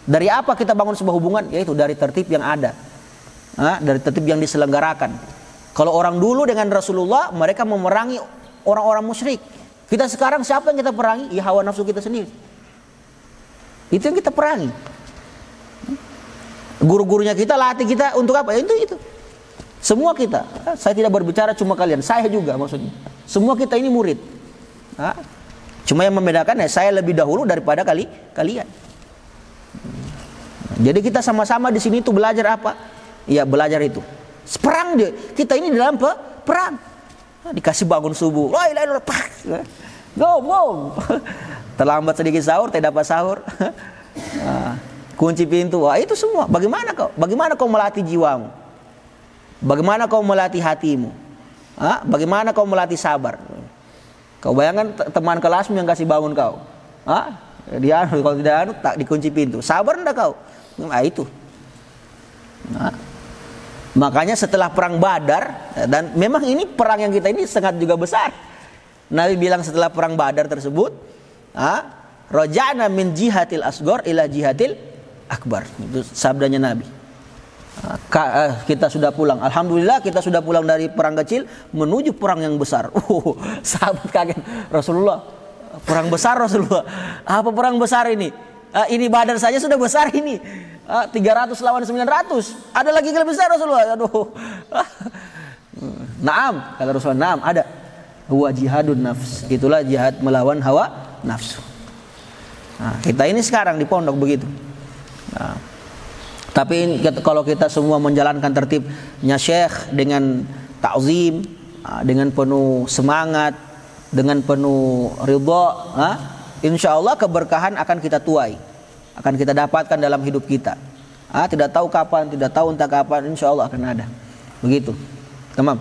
Dari apa kita bangun sebuah hubungan? Yaitu dari tertib yang ada. Dari tertib yang diselenggarakan. Kalau orang dulu dengan Rasulullah, mereka memerangi orang-orang musyrik. Kita sekarang siapa yang kita perangi? Ya hawa nafsu kita sendiri. Itu yang kita perangi. Guru-gurunya kita latih kita untuk apa? Ya itu. Semua kita. Saya tidak berbicara cuma kalian, saya juga maksudnya. Semua kita ini murid. Cuma yang membedakan ya saya lebih dahulu daripada kalian. Jadi kita sama-sama di sini tuh belajar apa? Ya belajar itu. Perang dia. Kita ini dalam perang. Dikasih bangun subuh. La ilaha illallah. Go. Terlambat sedikit sahur, tidak dapat sahur. Kunci pintu. Wah, itu semua. Bagaimana kau melatih jiwamu? Bagaimana kau melatih hatimu? Bagaimana kau melatih sabar? Kau bayangkan teman kelasmu yang kasih bangun kau. Dia kalau tidak tak dikunci pintu. Sabar enggak kau? Itu. Makanya setelah perang Badar, dan memang ini perang yang kita ini sangat juga besar. Nabi bilang setelah perang Badar tersebut, raja'na min jihatil asghar ila jihatil akbar. Itu sabdanya Nabi. Kita sudah pulang. Alhamdulillah kita sudah pulang dari perang kecil menuju perang yang besar. Sahabat kaget. Rasulullah, perang besar Rasulullah. Apa perang besar ini? Ini Badar saja sudah besar ini. 300 lawan 900. Ada lagi yang lebih besar Rasulullah. Aduh. Naam, kata Rasulullah. Naam, ada. Huwa jihadun nafs. Itulah jihad melawan hawa nafsu. Nah, kita ini sekarang di pondok begitu. Nah, tapi kalau kita semua menjalankan tertibnya Syekh dengan ta'zim, dengan penuh semangat, dengan penuh ridha, insya Allah keberkahan akan kita tuai, akan kita dapatkan dalam hidup kita. Tidak tahu kapan, tidak tahu entah kapan, insya Allah akan ada. Begitu, tamam.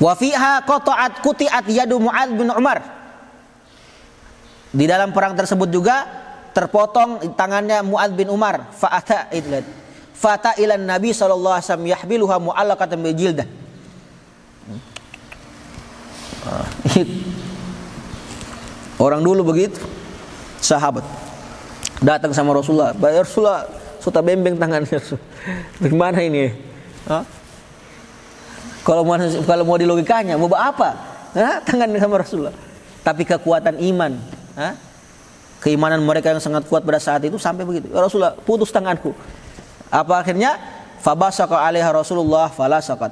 Wa fiha quti'at yadu Mu'adz bin Umar. Di dalam perang tersebut juga terpotong tangannya Mu'adz bin Umar. Fata ilan Nabi sallallahu alaihi wasallam yahbiluha mu'allaqatan bi jildah. Orang dulu begitu, sahabat datang sama Rasulullah. Ya Rasulullah, sudah bembeng tangannya. Bagaimana ini? Kalau mau di logikanya, mau apa? Tangan sama Rasulullah. Tapi kekuatan iman, keimanan mereka yang sangat kuat pada saat itu sampai begitu. Ya Rasulullah, putus tanganku. Apa akhirnya? Fabasaqa 'alaiha Rasulullah fala saqat.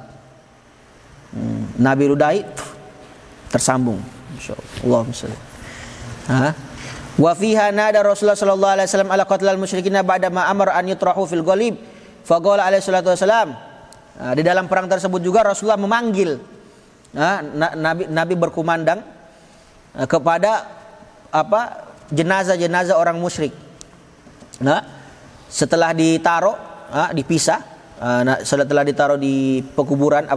Nabi ludahi tersambung. Insyaallah. Wa fiha nada Rasulullah sallallahu alaihi wasallam ala qatlal musyrikin ba'da ma amara an yutrahu fil ghalib. Faqala alaihi salatu wasalam. Di dalam perang tersebut juga Rasulullah memanggil Nabi berkumandang kepada jenazah-jenazah orang musyrik. Setelah ditaruh, dipisah, setelah ditaruh di pekuburan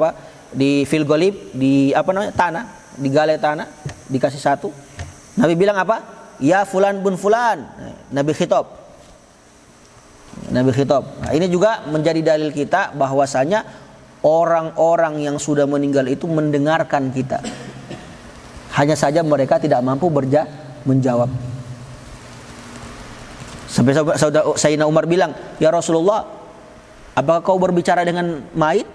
di fil ghalib, di tanah, di galai tanah, dikasih satu. Nabi bilang apa? Ya fulan bun fulan. Nabi khitab. Nah, ini juga menjadi dalil kita bahwasanya orang-orang yang sudah meninggal itu mendengarkan kita. Hanya saja mereka tidak mampu menjawab. Sampai Sayyidina Umar bilang, "Ya Rasulullah, apakah kau berbicara dengan mayit?"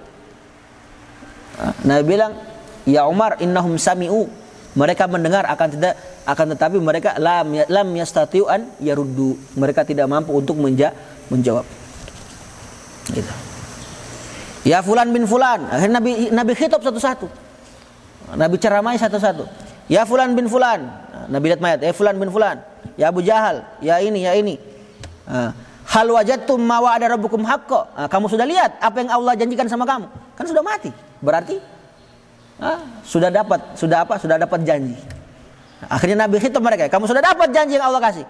Nabi bilang, "Ya Umar, innahum sami'u." Mereka mendengar akan tetapi mereka lam yastati'u an yaruddu. Mereka tidak mampu untuk menjawab. Gitu. Ya fulan bin fulan. Akhirnya Nabi khitab satu-satu. Nabi ceramai satu-satu. Ya fulan bin fulan. Nabi lihat mayat. Ya fulan bin fulan. Ya Abu Jahal. Ya ini, ya ini. Hal wajadtum ma wa'ada rabbukum haqqo. Kamu sudah lihat apa yang Allah janjikan sama kamu? Kan sudah mati. Berarti sudah dapat janji. Akhirnya Nabi khitab mereka. Kamu sudah dapat janji yang Allah kasih.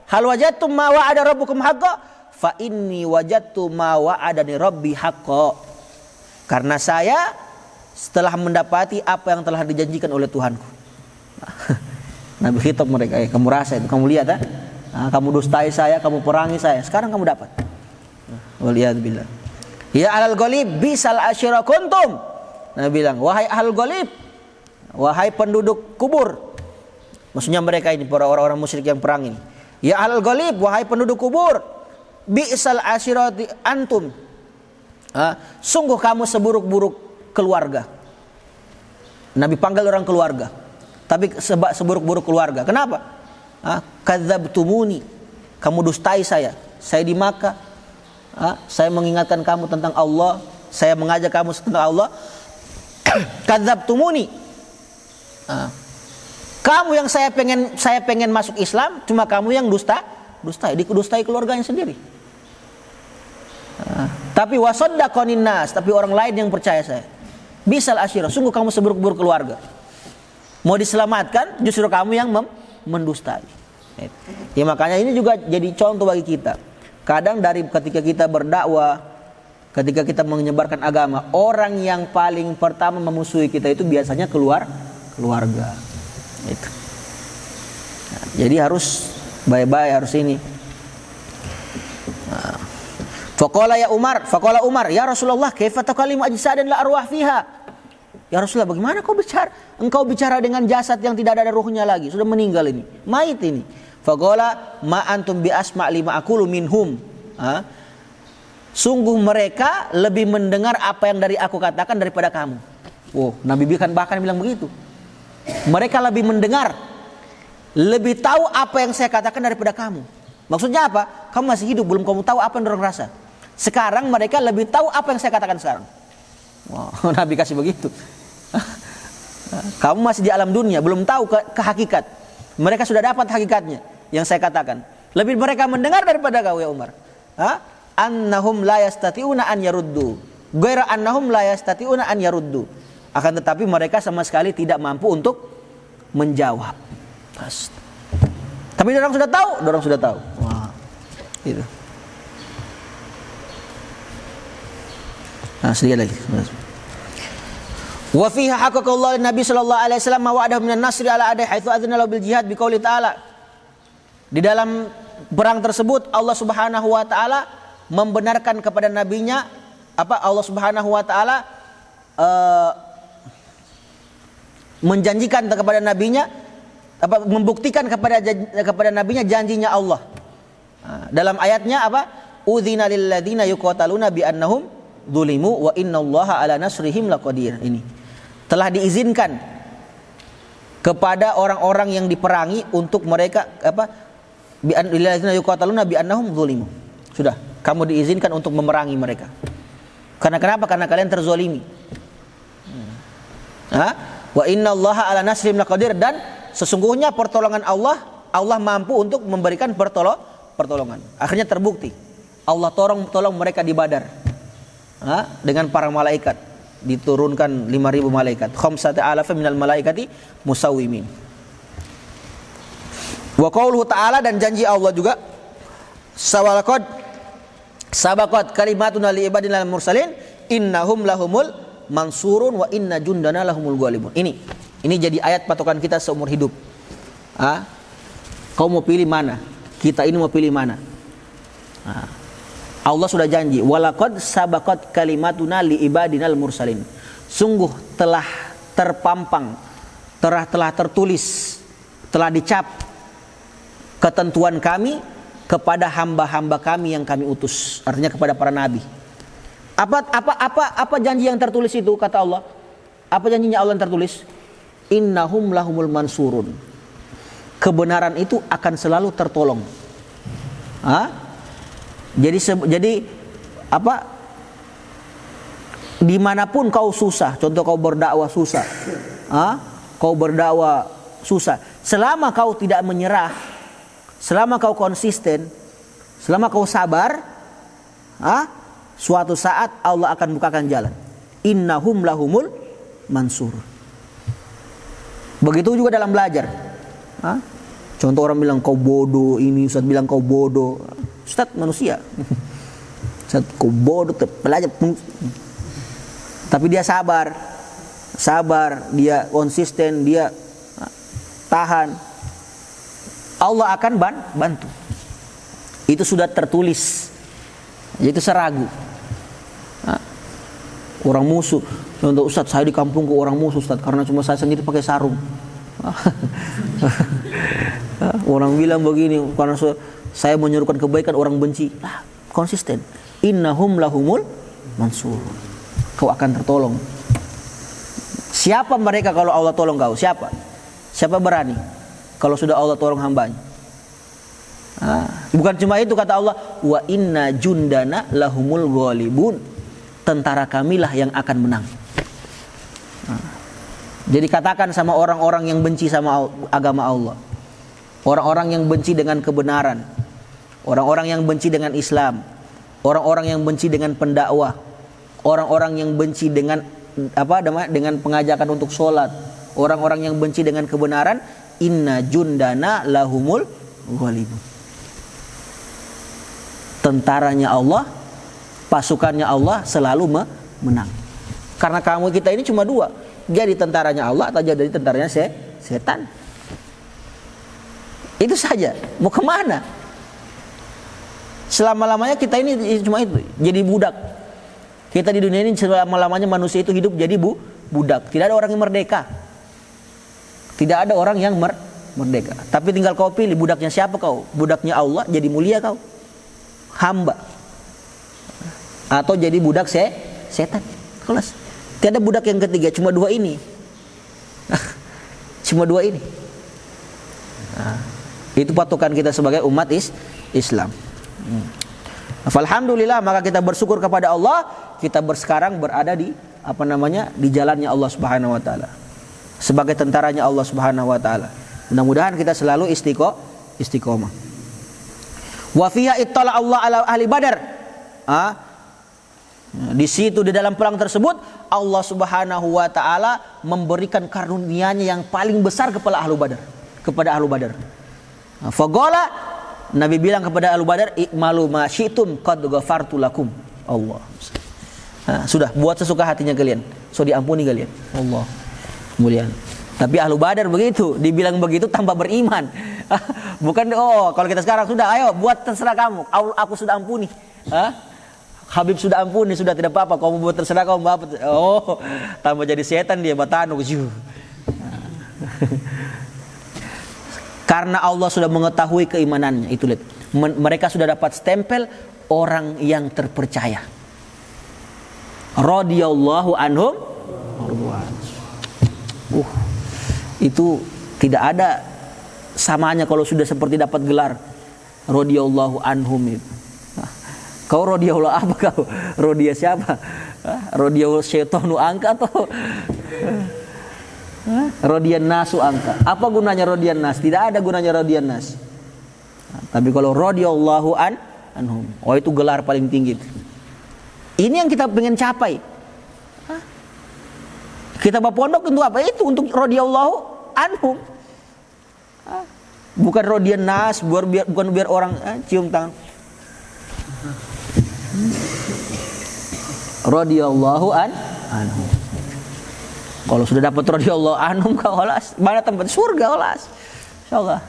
Hal wajadtum ma wa'ada rabbukum haqqo? Fa inni wajadtu ma wa'adani rabbi haqqo. Karena saya setelah mendapati apa yang telah dijanjikan oleh Tuhanku. Nabi khitab mereka, kamu rasa itu, kamu lihat kamu dustai saya, kamu perangi saya, sekarang kamu dapat. Waliyadzubillah. Ya alal ghalib bisal asyira kuntum. Nabi bilang, wahai ahlul ghalib, wahai penduduk kubur. Maksudnya mereka ini para orang-orang musyrik yang perang ini. Ya ahlul ghalib, wahai penduduk kubur, bisal asyirati antum. Sungguh kamu seburuk-buruk keluarga. Nabi panggil orang keluarga, tapi seburuk-buruk keluarga. Kenapa? Kadzabtumuni, kamu dustai saya. Saya di Makkah, saya mengingatkan kamu tentang Allah, saya mengajak kamu tentang Allah. Kadzabtumuni, kamu yang saya pengen masuk Islam, cuma kamu yang dustai keluarganya sendiri. Tapi wasaddaqanin nas, tapi orang lain yang percaya saya. Bisal asyirah, sungguh kamu seburuk-buruk keluarga. Mau diselamatkan, justru kamu yang mendustai. Ya makanya ini juga jadi contoh bagi kita. Kadang dari ketika kita berdakwah, ketika kita menyebarkan agama, orang yang paling pertama memusuhi kita itu biasanya keluarga. Itu. Nah, jadi harus baik-baik, harus ini. Faqala Umar, ya Rasulullah, kaifa tukallimu ajsadan la arwah fiha? Ya Rasulullah, bagaimana engkau bicara dengan jasad yang tidak ada ruhnya lagi, sudah meninggal ini, mayit ini. Faqala ma antum bi asma' lima aqulu minhum. Sungguh mereka lebih mendengar apa yang dari aku katakan daripada kamu. Nabi bahkan bilang begitu. Mereka lebih mendengar, lebih tahu apa yang saya katakan daripada kamu. Maksudnya apa? Kamu masih hidup, belum kamu tahu apa yang dorong rasa. Sekarang mereka lebih tahu apa yang saya katakan sekarang. Nabi kasih begitu. Kamu masih di alam dunia, belum tahu ke hakikat. Mereka sudah dapat hakikatnya yang saya katakan. Lebih mereka mendengar daripada kau ya Umar. Annahum la yastati'una an yaruddu. Ghaira annahum la yastati'una an yaruddu. Akan tetapi mereka sama sekali tidak mampu untuk menjawab. Tapi orang sudah tahu. Itu. Sedikit lagi. Wa fiha haqqallahu Nabi sallallahu alaihi wasallam wa wa'adahu minan nasri ala adai haitsu adzana lahu bil jihad biqauli ta'ala. Di dalam perang tersebut Allah Subhanahu wa taala membenarkan kepada nabinya Allah Subhanahu wa taala menjanjikan kepada nabinya membuktikan kepada nabinya janjinya Allah. Dalam ayatnya Udzina lil ladzina yuqataluna bi annahum dzulimu wa innallaha ala nasrihim laqadir. Ini telah diizinkan kepada orang-orang yang diperangi untuk mereka bi lil ladzina yuqataluna bi annahum dzulimu. Sudah, kamu diizinkan untuk memerangi mereka. Karena kenapa? Karena kalian terzolimi. Wa innallaha ala nasrihim laqadir, dan sesungguhnya pertolongan Allah mampu untuk memberikan pertolongan. Akhirnya terbukti Allah tolong mereka di Badar dengan para malaikat, diturunkan 5.000 malaikat, khamsata alafin minal malaikati musawwimin. Wa qauluhu ta'ala, dan janji Allah juga, sabaqat kalimatuna li ibadina mursalin innahum lahumul mansurun wa inna jundana lahumul ghalibun. Ini jadi ayat patokan kita seumur hidup. Kau mau pilih mana? Kita ini mau pilih mana? Allah sudah janji, walaqad sabaqat kalimatuna li ibadinal mursalin. Sungguh telah terpampang, telah tertulis, telah dicap ketentuan kami kepada hamba-hamba kami yang kami utus. Artinya kepada para nabi. Apa janji yang tertulis itu, kata Allah? Apa janjinya Allah yang tertulis? Innahum lahumul mansurun. Kebenaran itu akan selalu tertolong. Jadi dimanapun kau susah, contoh kau berdakwah susah, kau berdakwah susah. Selama kau tidak menyerah, selama kau konsisten, selama kau sabar, suatu saat Allah akan bukakan jalan. Innahum lahumul mansur. Begitu juga dalam belajar. Contoh orang bilang kau bodoh, ini Ustaz bilang kau bodoh. Ustaz manusia. Ustaz kau bodoh, belajar. Tapi dia sabar, dia konsisten, dia tahan. Allah akan bantu. Itu sudah tertulis. Yaitu seragu. Orang musuh. Contoh Ustaz, saya di kampungku orang musuh Ustaz, karena cuma saya sendiri pakai sarung. Orang bilang begini, karena saya menyerukan kebaikan orang benci. Konsisten. Innahum lahumul mansur. Kau akan tertolong. Siapa mereka kalau Allah tolong kau? Siapa? Siapa berani kalau sudah Allah tolong hambanya? Bukan cuma itu, kata Allah, wa inna jundana lahumul ghalibun. Tentara kamilah yang akan menang. Jadi katakan sama orang-orang yang benci sama agama Allah, orang-orang yang benci dengan kebenaran, orang-orang yang benci dengan Islam, orang-orang yang benci dengan pendakwah, orang-orang yang benci dengan dengan pengajakan untuk sholat, orang-orang yang benci dengan kebenaran, inna jundana lahumul ghalibun. Tentaranya Allah, pasukannya Allah selalu menang. Karena kamu kita ini cuma dua, jadi tentaranya Allah atau jadi tentaranya setan. Itu saja. Mau kemana? Selama-lamanya kita ini cuma itu, jadi budak. Kita di dunia ini selama-lamanya manusia itu hidup jadi budak. Tidak ada orang yang merdeka. Tidak ada orang yang merdeka. Tapi tinggal kau pilih budaknya siapa kau. Budaknya Allah, jadi mulia kau, hamba. Atau jadi budak setan. Kelas. Tidak ada budak yang ketiga, cuma dua ini. Cuma dua ini. Itu patokan kita sebagai umat Islam. Alhamdulillah, maka kita bersyukur kepada Allah, kita sekarang berada di di jalannya Allah Subhanahu wa taala. Sebagai tentaranya Allah Subhanahu wa taala. Mudah-mudahan kita selalu istiqomah. Wa fiha ittala Allah ala ahli Badar. Di situ, di dalam perang tersebut, Allah Subhanahu wa taala memberikan karunia-Nya yang paling besar kepada ahlu Badar. Faqala, Nabi bilang kepada ahlu Badar, "I'malu ma syi'tum qad ghafartu lakum." Allah. Sudah, buat sesuka hatinya kalian. So diampuni kalian. Allah. Kemuliaan. Tapi ahlu Badar begitu, dibilang begitu tambah beriman. Bukan kalau kita sekarang sudah, ayo buat terserah kamu, aku sudah ampuni. Habib sudah ampuni, sudah tidak apa-apa, kamu buat terserah kamu apa. Tambah jadi setan dia, batanu. Karena Allah sudah mengetahui keimanannya, itu lihat. Mereka sudah dapat stempel orang yang terpercaya. Radhiyallahu anhum. Itu tidak ada samanya kalau sudah seperti dapat gelar radhiyallahu anhum itu. Kau radhiyallahu apa kau? Radhiya siapa? Radhiyallahu syaitanu angka atau radhiyan nasu angka? Apa gunanya radhiyan nas? Tidak ada gunanya radhiyan nas. Tapi kalau radhiyallahu anhum, itu gelar paling tinggi. Ini yang kita pengen capai. Kita berpondok untuk apa? Itu untuk radhiyallahu anhum. Bukan radhiyan nas, bukan biar orang cium tangan. Radhiyallahu anhum. Kalau sudah dapat radhiyallahu anhum, kau olas, mana tempat surga olas. Insyaallah.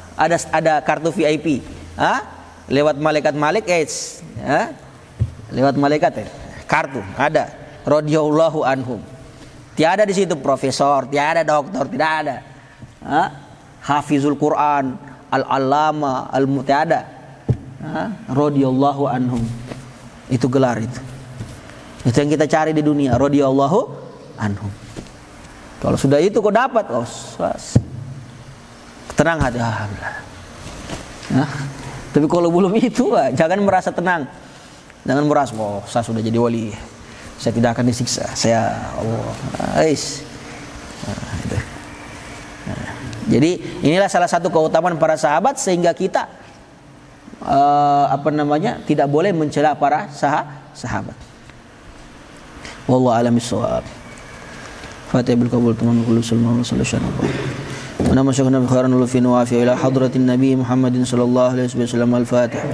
Ada kartu VIP. Lewat malaikat lewat malaikat kartu ada radhiyallahu anhum. Tiada di situ profesor, tiada doktor, tidak ada. Hafizul Quran, al-allama, al-mutiada. Radhiyallahu anhum. Itu gelar itu. Itu yang kita cari di dunia, radhiyallahu anhum. Kalau sudah itu kau dapat, tenang hati. Tapi kalau belum itu, jangan merasa tenang. Jangan merasa, saya sudah jadi wali, saya tidak akan disiksa. Saya Allah. Itu. Jadi inilah salah satu keutamaan para sahabat sehingga kita tidak boleh mencela para sahabat. Wallahu a'lam bishawab. Fatihah bil qabul tamam kullu sallallahu alaihi wasallam. Wa namasyakna bi khairan wa fi nawafi ila hadratin nabi Muhammadin sallallahu alaihi wasallam al-Fatihah.